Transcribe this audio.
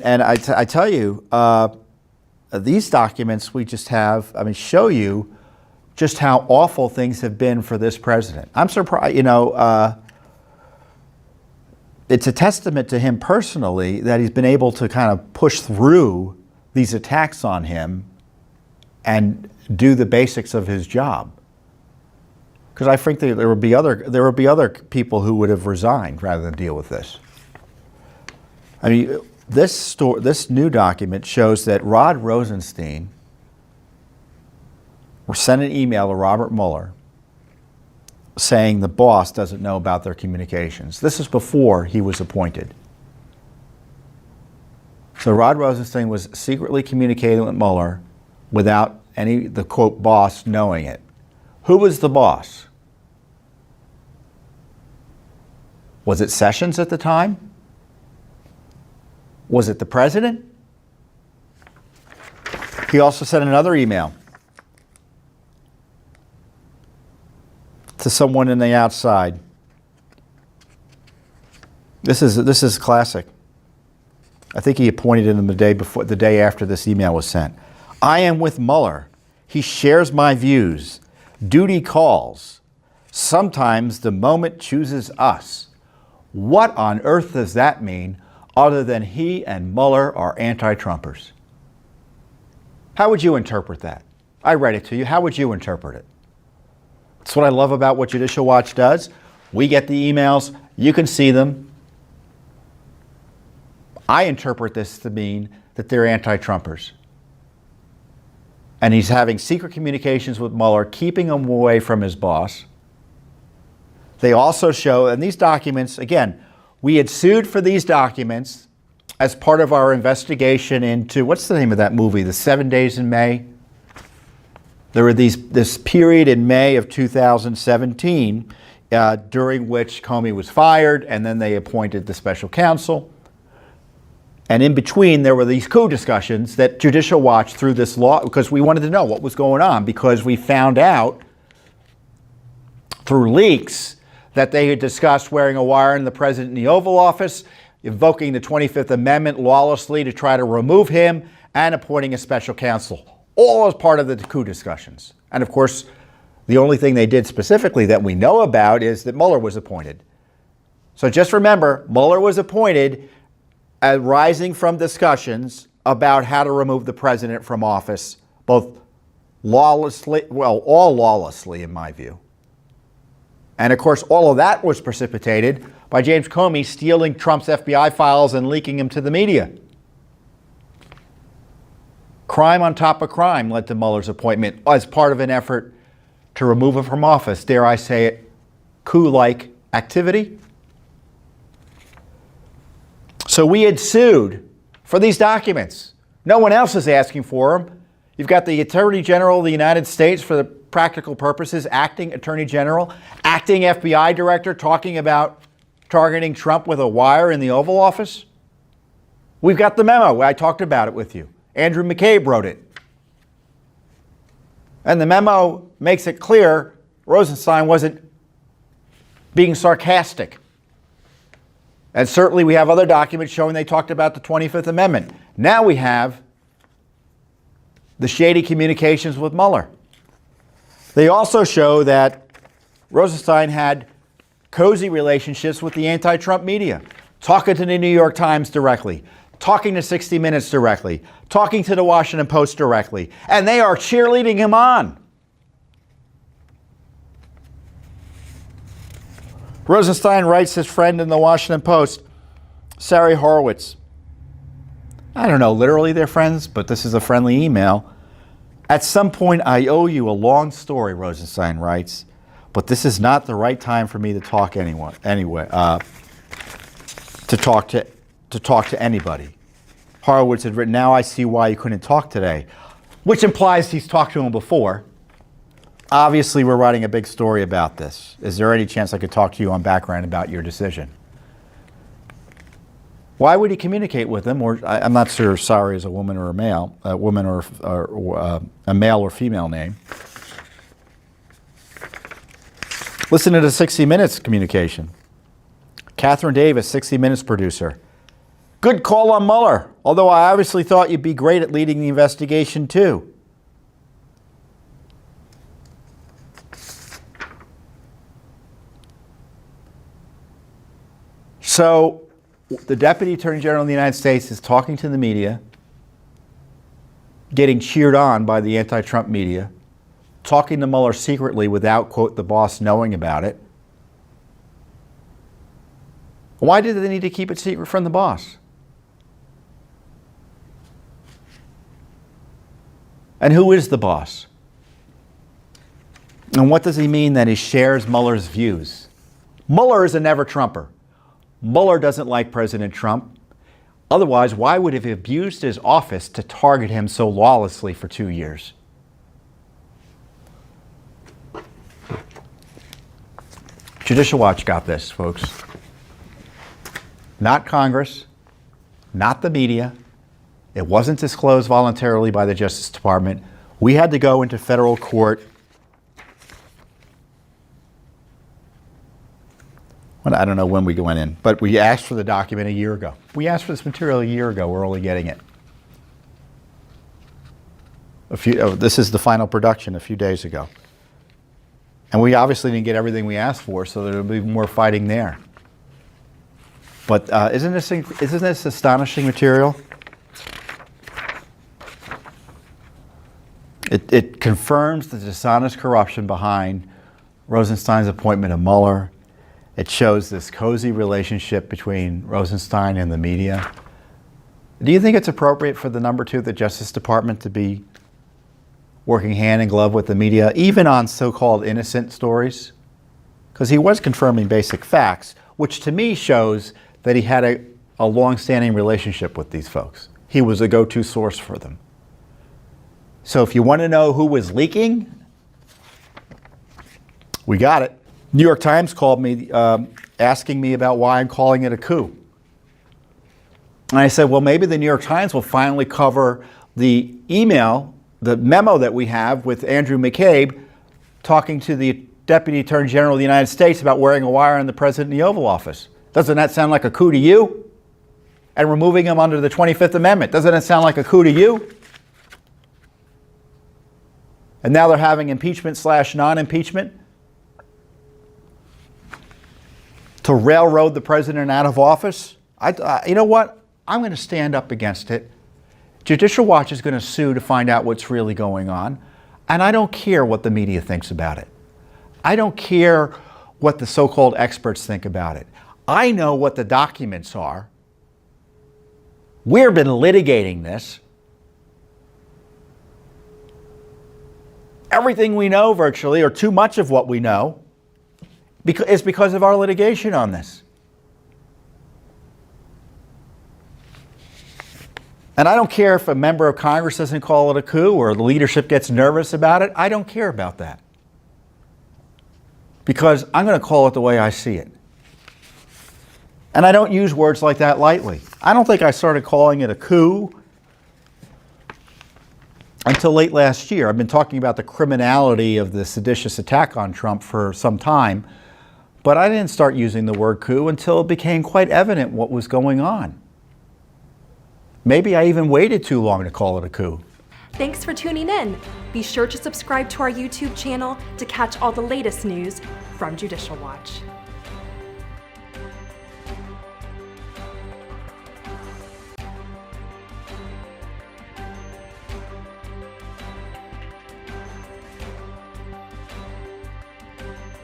And I tell you, these documents we just have, show you just how awful things have been for this president. I'm surprised, it's a testament to him personally that he's been able to kind of push through these attacks on him and do the basics of his job. Because I think there would be other people who would have resigned rather than deal with this. This new document shows that Rod Rosenstein sent an email to Robert Mueller saying the boss doesn't know about their communications. This is before he was appointed. So Rod Rosenstein was secretly communicating with Mueller without the quote boss knowing it. Who was the boss? Was it Sessions at the time? Was it the president? He also sent another email to someone in the outside. This is classic. I think he appointed him the day after this email was sent. I am with Mueller. He shares my views. Duty calls. Sometimes the moment chooses us. What on earth does that mean other than he and Mueller are anti-Trumpers? How would you interpret that? I read it to you. How would you interpret it? That's what I love about what Judicial Watch does. We get the emails. You can see them. I interpret this to mean that they're anti-Trumpers. And he's having secret communications with Mueller, keeping him away from his boss. They also show, and these documents, again, we had sued for these documents as part of our investigation into, what's the name of that movie, The 7 Days in May? There were this period in May of 2017 during which Comey was fired, and then they appointed the special counsel. And in between, there were these coup discussions that Judicial Watch through this law, because we wanted to know what was going on, because we found out through leaks that they had discussed wearing a wire in the president in the Oval Office, invoking the 25th Amendment lawlessly to try to remove him, and appointing a special counsel, all as part of the coup discussions. And of course, the only thing they did specifically that we know about is that Mueller was appointed. So just remember, Mueller was appointed rising from discussions about how to remove the president from office, both lawlessly, all lawlessly in my view. And of course, all of that was precipitated by James Comey stealing Trump's FBI files and leaking them to the media. Crime on top of crime led to Mueller's appointment as part of an effort to remove him from office. Dare I say it, coup-like activity? So we had sued for these documents. No one else is asking for them. You've got the Attorney General of the United States, for the practical purposes, acting Attorney General, acting FBI Director, talking about targeting Trump with a wire in the Oval Office. We've got the memo. I talked about it with you. Andrew McCabe wrote it. And the memo makes it clear Rosenstein wasn't being sarcastic. And certainly we have other documents showing they talked about the 25th Amendment. Now we have the shady communications with Mueller. They also show that Rosenstein had cozy relationships with the anti-Trump media, talking to the New York Times directly, talking to 60 Minutes directly, talking to the Washington Post directly, and they are cheerleading him on. Rosenstein writes his friend in the Washington Post, Sari Horowitz. I don't know, literally they're friends, but this is a friendly email. At some point, I owe you a long story, Rosenstein writes, but this is not the right time for me to talk to talk to anybody. Horowitz had written, now I see why you couldn't talk today, which implies he's talked to him before. Obviously, we're writing a big story about this. Is there any chance I could talk to you on background about your decision? Why would he communicate with him? Or I'm not sure Sari is a woman or a male, a male or female name. Listen to the 60 Minutes communication. Catherine Davis, 60 Minutes producer. Good call on Mueller, although I obviously thought you'd be great at leading the investigation too. So the Deputy Attorney General of the United States is talking to the media, getting cheered on by the anti-Trump media, talking to Mueller secretly without, quote, the boss knowing about it. Why did they need to keep it secret from the boss? And who is the boss? And what does he mean that he shares Mueller's views? Mueller is a never-Trumper. Mueller doesn't like President Trump. Otherwise, why would he have abused his office to target him so lawlessly for 2 years? Judicial Watch got this, folks. Not Congress, not the media. It wasn't disclosed voluntarily by the Justice Department. We had to go into federal court. Well, I don't know when we went in, but we asked for the document a year ago. We asked for this material a year ago. We're only getting it. This is the final production a few days ago. And we obviously didn't get everything we asked for, so there'll be more fighting there. But isn't this astonishing material? It confirms the dishonest corruption behind Rosenstein's appointment of Mueller. It shows this cozy relationship between Rosenstein and the media. Do you think it's appropriate for the number two of the Justice Department to be working hand in glove with the media, even on so-called innocent stories? Because he was confirming basic facts, which to me shows that he had a long-standing relationship with these folks. He was a go-to source for them. So if you want to know who was leaking, we got it. New York Times called me asking me about why I'm calling it a coup. And I said, well, maybe the New York Times will finally cover the email, the memo that we have with Andrew McCabe talking to the Deputy Attorney General of the United States about wearing a wire in the President in the Oval Office. Doesn't that sound like a coup to you? And removing him under the 25th Amendment. Doesn't that sound like a coup to you? And now they're having impeachment / non-impeachment to railroad the president out of office. You know what? I'm going to stand up against it. Judicial Watch is going to sue to find out what's really going on. And I don't care what the media thinks about it. I don't care what the so-called experts think about it. I know what the documents are. We've been litigating this. Everything we know virtually, or too much of what we know, is because of our litigation on this. And I don't care if a member of Congress doesn't call it a coup or the leadership gets nervous about it. I don't care about that. Because I'm going to call it the way I see it. And I don't use words like that lightly. I don't think I started calling it a coup until late last year. I've been talking about the criminality of the seditious attack on Trump for some time, but I didn't start using the word coup until it became quite evident what was going on. Maybe I even waited too long to call it a coup. Thanks for tuning in. Be sure to subscribe to our YouTube channel to catch all the latest news from Judicial Watch.